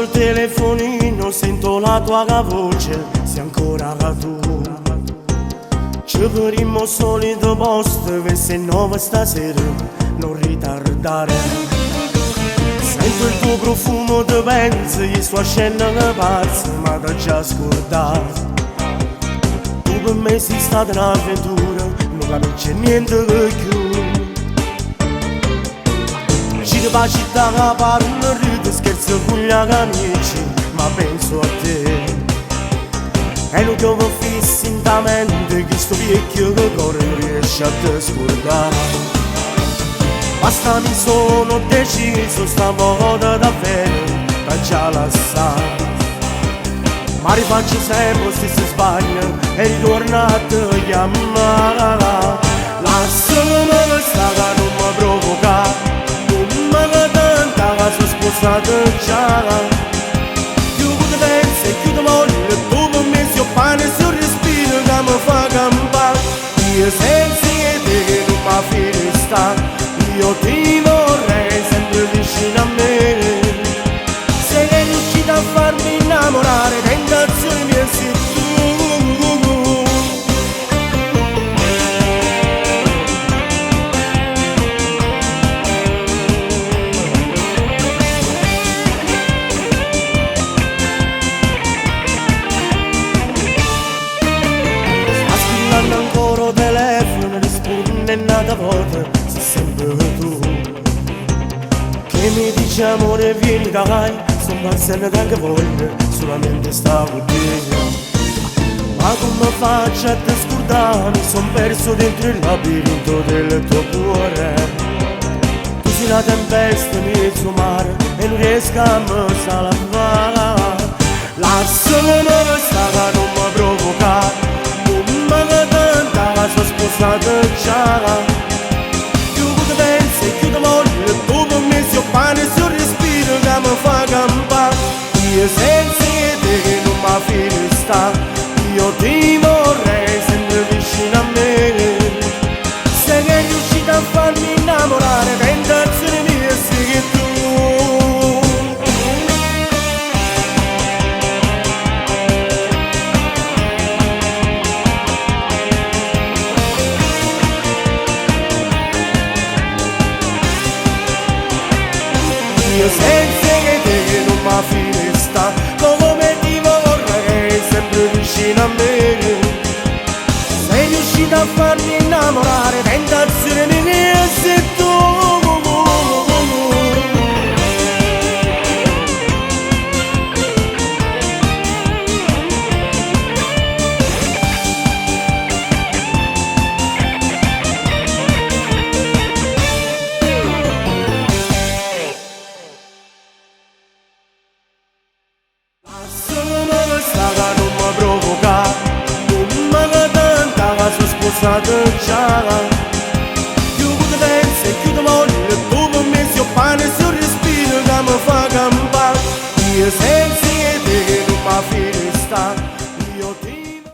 il telefonino, sento la tua voce, sei ancora tu. Ci vedremo solito posto, per se nuova stasera, non ritardare. Sento il tuo profumo di pensi, gli sto scendendo pazzo, ma ti già scordato. Tu per me sei stata un'avventura, non capisci niente di più. Giro per la città, parlo, rido, scherzo con gli amici, ma penso a te. E non trovo fissi in ta mente che sto vecchio che corre non riesce a te scordare. Basta mi sono deciso stavolta davvero da già lasciare. Ma rifaccio sempre se sbaglio e ritorno a te chiamare. Lasciami questa non mi provoca, non mi tanta che sono sposato già. Chiudo pensi e chiudo molle, tu per me sei un pane sul respiro che mi fa campare. Io senza te non mi fine sta, io ti vorrei sempre vicino a me. Sei riuscita a farmi innamorare, tentazioni mie sei tu. Sta squillando ancora il telefono, risponde nata volta, sei sempre tu. Che mi dici amore vieni dai, sono pazzendo tante volte, solamente stavo dietro. Ma come faccio a te scordare, mi son perso dentro il labirinto del tuo cuore. Tu sei la tempesta in mezzo mare e non riesco a me salvare. Lasciami questa non mi provocare, non mi tanta che sono sposato già. Chiudo pensi e chiudo molle, tu per me sei un pane sul respiro che mi fa campare. Io senza te non mi fine sta, io ti vorrei sempre vicino a me. Sei che è riuscita a farmi innamorare, tentazione mia sei tu. Io senza te non mi fine sta, come ti vorrei sempre vicino a me. Sei riuscita a farmi innamorare, tentazione mia sei tu. Non mi provoca, non mi tanta che sono sposato già. Chiudo pensi e chiudo molle, tu per me sei un pane sul respiro che mi fa campare. Io senza te non mi fine sta.